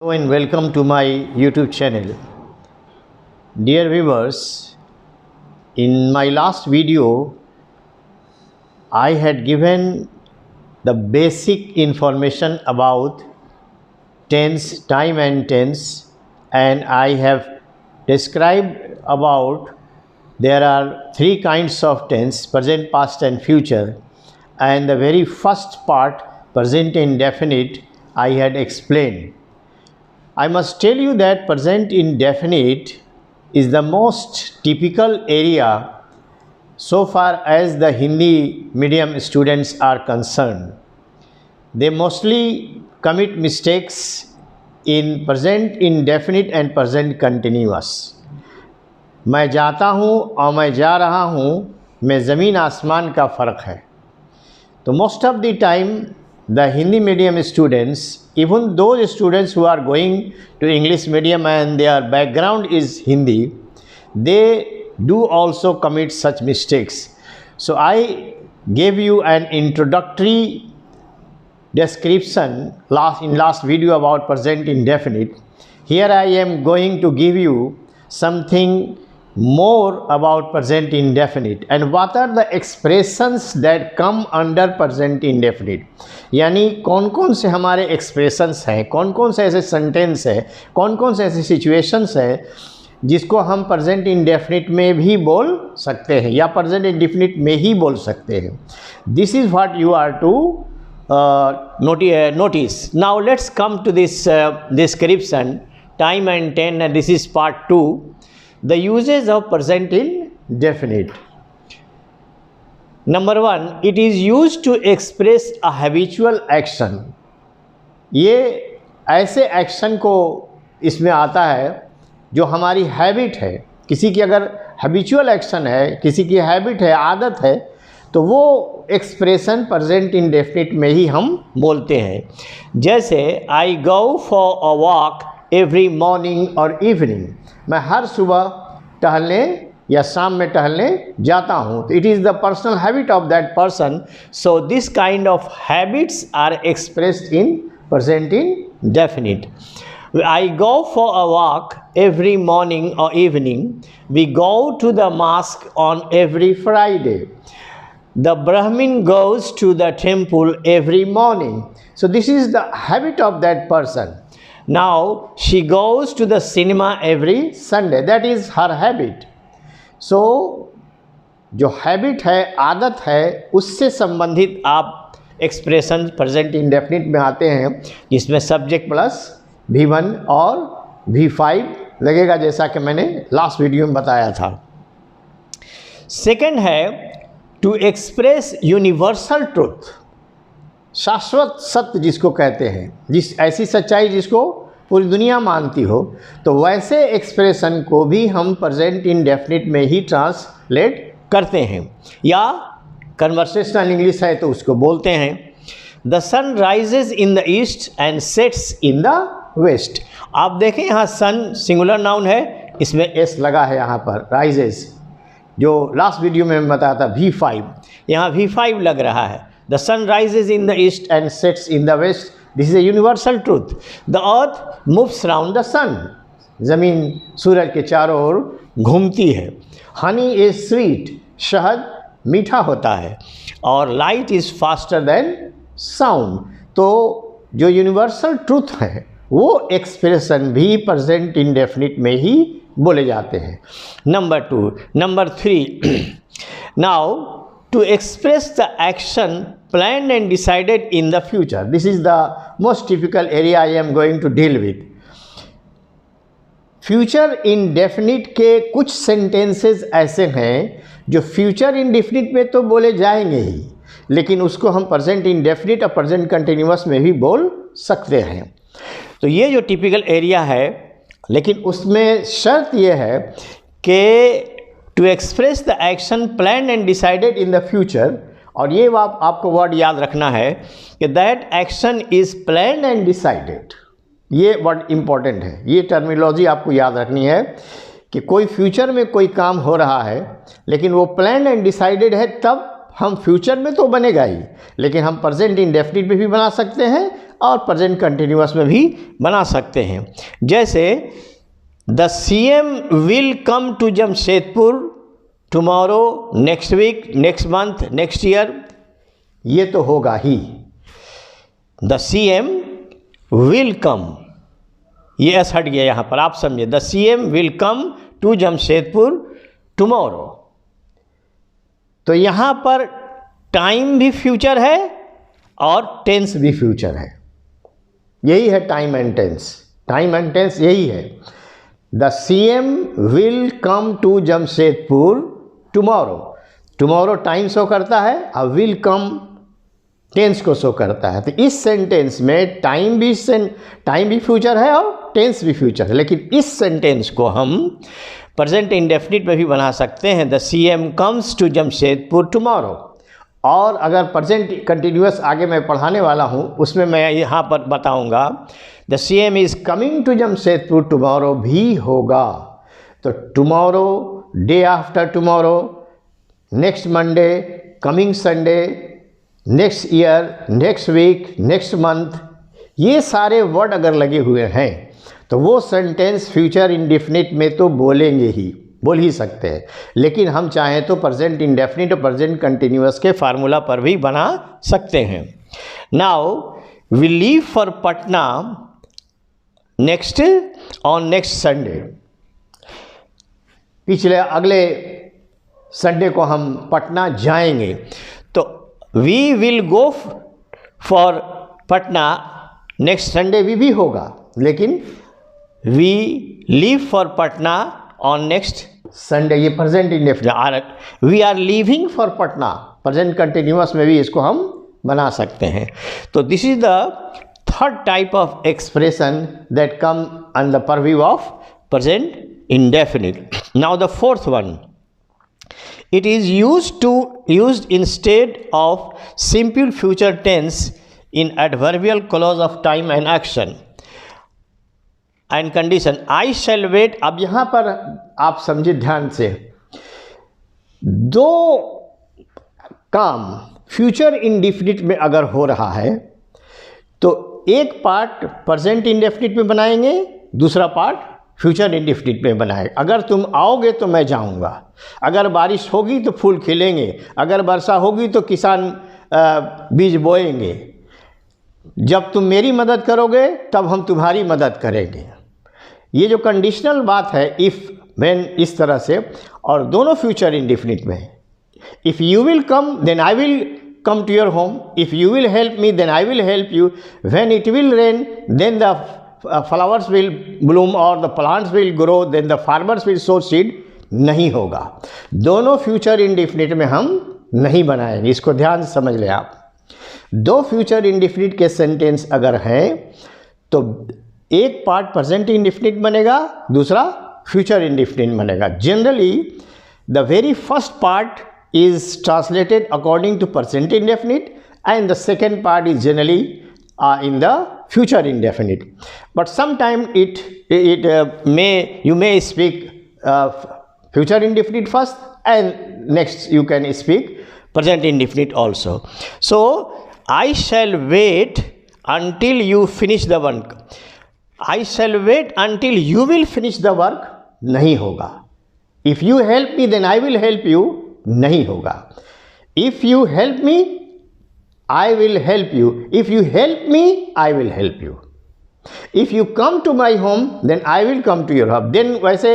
Hello and welcome to my YouTube channel. Dear viewers, in my last video, I had given the basic information about tense, time and tense, and I have described about there are three kinds of tense: present, past and future. And the very first part, present indefinite, I had explained. I must tell you that present indefinite is the most typical area so far as the Hindi medium students are concerned. They mostly commit mistakes in present indefinite and present continuous. मैं जाता हूँ और मैं जा रहा हूँ में ज़मीन आसमान का फ़र्क है. तो most of the time the Hindi medium students, even those students who are going to English medium and their background is Hindi, they do also commit such mistakes. So I gave you an introductory description in last video about present indefinite. Here I am going to give you something more about present indefinite and what are the expressions that come under present indefinite. यानी कौन कौन से हमारे expressions हैं, कौन कौन से ऐसे sentence है, कौन कौन से ऐसे situations है जिसको हम present indefinite में भी बोल सकते हैं या present indefinite में ही बोल सकते हैं. This is what you are to notice. Now let's come to this description, time and tense, and this is part 2. The uses of present indefinite. Number 1, it is used to express a habitual action. ये ऐसे action को इसमें आता है जो हमारी habit है. किसी की अगर हैबिचुअल एक्शन है, किसी की हैबिट है, आदत है, तो वो एक्सप्रेशन प्रेजेंट इंडेफिनिट में ही हम बोलते हैं. जैसे I go for a walk every morning और इवनिंग. मैं हर सुबह टहलने या शाम में टहलने जाता हूँ. तो it is the personal habit of that person. So this kind of habits are expressed in present indefinite. I go for a walk every morning or evening. We go to the mosque on every Friday. The Brahmin goes to the temple every morning. So this is the habit of that person. Now she goes to the cinema every Sunday. That is her habit. So जो habit है, आदत है, उससे संबंधित आप expression present indefinite में आते हैं जिसमें subject plus V1 और V5 लगेगा, जैसा कि मैंने लास्ट वीडियो में बताया था. सेकेंड है टू एक्सप्रेस यूनिवर्सल ट्रूथ. शाश्वत सत्य जिसको कहते हैं, जिस ऐसी सच्चाई जिसको पूरी दुनिया मानती हो, तो वैसे एक्सप्रेशन को भी हम प्रेजेंट इंडेफिनिट में ही ट्रांसलेट करते हैं. या कन्वर्सेशनल इंग्लिश है तो उसको बोलते हैं the sun rises in the east and sets in the west. आप देखें यहाँ सन सिंगुलर नाउन है, इसमें एस लगा है यहाँ पर. राइजेज जो लास्ट वीडियो में मैं बताया था V5, यहाँ V5 लग रहा है. The sun rises in the east and sets in the west. This is a universal truth. The earth moves round the sun. ज़मीन सूरज के चारों ओर घूमती है. Honey is sweet. शहद मीठा होता है. और light is faster than sound. तो जो यूनिवर्सल ट्रूथ है वो एक्सप्रेशन भी प्रेजेंट इंडेफिनिट में ही बोले जाते हैं. Number 2. Number 3, now to express the action planned and decided in the future. This is the most typical area I am going to deal with. Future indefinite के कुछ sentences ऐसे हैं जो फ्यूचर इंडेफिनिट में तो बोले जाएंगे ही, लेकिन उसको हम प्रेजेंट इंडेफिनिट और प्रेजेंट कंटिन्यूअस में भी बोल सकते हैं. तो ये जो टिपिकल एरिया है, लेकिन उसमें शर्त ये है कि to express the action plan and decided in the future. और ये आपको वर्ड याद रखना है कि that action is plan and decided. ये वर्ड इम्पॉर्टेंट है. ये टर्मिनोलॉजी आपको याद रखनी है कि कोई फ्यूचर में कोई काम हो रहा है, लेकिन वो प्लान एंड डिसाइडेड है, तब हम फ्यूचर में तो बनेगा ही, लेकिन हम प्रेजेंट इंडेफिनिट में भी बना सकते हैं और प्रेजेंट कंटिन्यूअस में भी बना सकते हैं। जैसे the CM will come to Jamshedpur tomorrow, next week, next month, next year, ये तो होगा ही। द CM विल कम, ये एस हट गया यहाँ पर, आप समझिए। The CM will come to Jamshedpur tomorrow, तो यहाँ पर टाइम भी फ्यूचर है और टेंस भी फ्यूचर है। यही है time and tense. Time and tense यही है। The CM will come to Jamshedpur tomorrow, tomorrow time show करता है और विल कम टेंस को शो करता है। तो इस सेंटेंस में टाइम भी फ्यूचर है और टेंस भी फ्यूचर है, लेकिन इस सेंटेंस को हम प्रेजेंट इंडेफिनिट में भी बना सकते हैं। The CM comes to Jamshedpur tomorrow. और अगर प्रेजेंट कंटिन्यूअस आगे मैं पढ़ाने वाला हूँ, उसमें मैं यहाँ पर बताऊँगा the CM is coming to Jamshedpur tomorrow भी होगा। तो tomorrow, day after tomorrow, next Monday, coming Sunday, next year, next week, next month, ये सारे वर्ड अगर लगे हुए हैं तो वो सेंटेंस फ्यूचर इंडेफिनिट में तो बोल ही सकते हैं। लेकिन हम चाहें तो प्रेजेंट इंडेफिनिट और प्रेजेंट कंटिन्यूअस के फार्मूला पर भी बना सकते हैं। Now we leave for Patna on next Sunday. अगले संडे को हम पटना जाएंगे। तो we will go for Patna next Sunday भी होगा, लेकिन we leave for Patna on next Sunday, ये present indefinite. We are leaving for Patna, present continuous में भी इसको हम बना सकते हैं। तो this is the third type of expression that come under the purview of present indefinite. Now the fourth one, it is used instead of simple future tense in adverbial clause of time and action and condition. I shall wait. अब यहाँ पर आप समझिए ध्यान से, दो काम future indefinite में अगर हो रहा है तो एक पार्ट प्रेजेंट इंडेफिनिट में बनाएंगे, दूसरा पार्ट फ्यूचर इंडेफिनिट में बनाएंगे। अगर तुम आओगे तो मैं जाऊंगा, अगर बारिश होगी तो फूल खिलेंगे, अगर वर्षा होगी तो किसान बीज बोएंगे, जब तुम मेरी मदद करोगे तब हम तुम्हारी मदद करेंगे। ये जो कंडीशनल बात है, इफ़, व्हेन, इस तरह से, और दोनों फ्यूचर इंडेफिनिट में है। If you will come then I will come to your home, if you will help me then I will help you, when it will rain then the flowers will bloom or the plants will grow, then the farmers will sow seed, नहीं होगा। दोनों future indefinite में हम नहीं बनाएंगे, इसको ध्यान से समझ लें आप। दो फ्यूचर इंडेफिनिट के सेंटेंस अगर हैं तो एक पार्ट प्रेजेंट इंडेफिनिट बनेगा, दूसरा फ्यूचर इंडेफिनिट बनेगा। Generally the very first part is translated according to present indefinite and the second part is generally in the future indefinite, but sometimes you may speak future indefinite first and next you can speak present indefinite also. So I shall wait until you finish the work. I shall wait until you will finish the work नहीं होगा। If you help me then I will help you नहीं होगा। If you help me, I will help you. If you help me, I will help you. If you come to my home, then I will come to your home. Then वैसे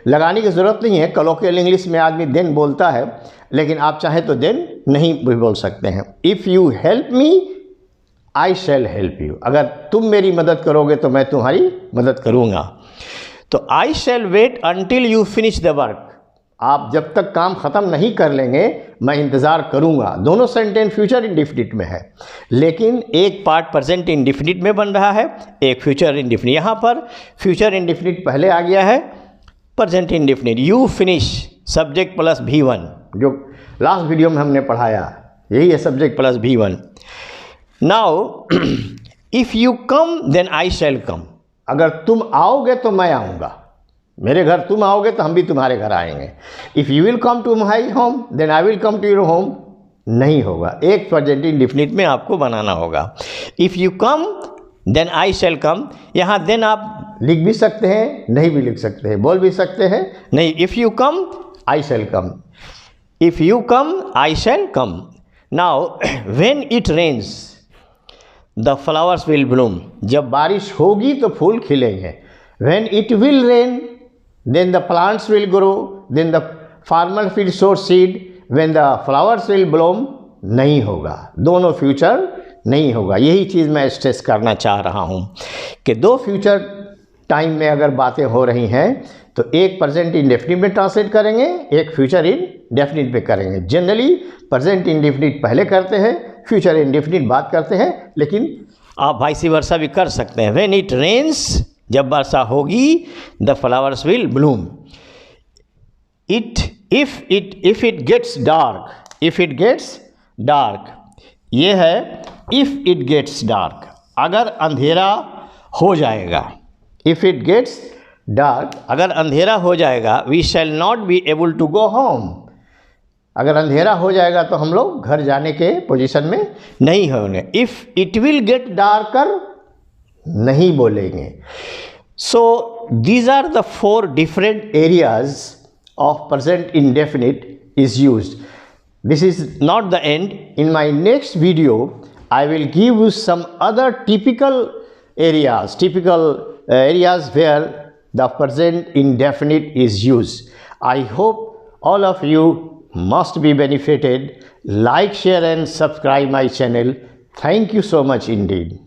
लगाने की ज़रूरत नहीं है, colloquial English में आदमी then बोलता है, लेकिन आप चाहे तो then नहीं भी बोल सकते हैं। If you help me, I shall help you. अगर तुम मेरी मदद करोगे तो मैं तुम्हारी मदद करूँगा। तो I shall wait until you finish the work. आप जब तक काम ख़त्म नहीं कर लेंगे मैं इंतज़ार करूँगा। दोनों सेंटेंस फ्यूचर इंडेफिनिट में है, लेकिन एक पार्ट प्रेजेंट इंडेफिनिट में बन रहा है, एक फ्यूचर इंडेफिनिट। यहाँ पर फ्यूचर इंडेफिनिट पहले आ गया है, present indefinite. You finish subject plus V1, जो लास्ट वीडियो में हमने पढ़ाया, यही है subject plus V1। Now if you come then I shall come. अगर तुम आओगे तो मैं आऊँगा, मेरे घर तुम आओगे तो हम भी तुम्हारे घर आएंगे। If you will come to my home then I will come to your home नहीं होगा, एक प्रेजेंट इंडेफिनिट में आपको बनाना होगा। If you come then I shall come, यहाँ देन आप लिख भी सकते हैं, नहीं भी लिख सकते हैं, बोल भी सकते हैं, नहीं, if you come I shall come, if you come I shall come. Now when it rains the flowers will bloom, जब बारिश होगी तो फूल खिलेंगे। When it will rain then the plants will grow, then the farmer will sow seed, when the flowers will bloom नहीं होगा, दोनों future नहीं होगा। यही चीज़ मैं स्ट्रेस करना चाह रहा हूँ कि दो फ्यूचर टाइम में अगर बातें हो रही हैं तो एक प्रेजेंट इंडेफिनिट में ट्रांसलेट करेंगे, एक फ्यूचर इंडेफिनिट में करेंगे। जनरली प्रेजेंट इंडेफिनिट पहले करते हैं, फ्यूचर इंडेफिनिट बात करते हैं, लेकिन आप वाइस वर्सा भी कर सकते हैं। व्हेन इट रेन्स, जब वर्षा होगी, the flowers will bloom. If it gets dark, if it gets dark, ये है इफ इट गेट्स डार्क, अगर अंधेरा हो जाएगा। इफ इट गेट्स डार्क, अगर अंधेरा हो जाएगा, we shall not be able to go home, अगर अंधेरा हो जाएगा तो हम लोग घर जाने के पोजीशन में नहीं होंगे। If it will get darker, नहीं बोलेंगे। So these are the 4 different areas of present indefinite is used. This is not the end. In my next video I will give you some other typical areas where the present indefinite is used. I hope all of you must be benefited. Like, share and subscribe my channel. Thank you so much indeed.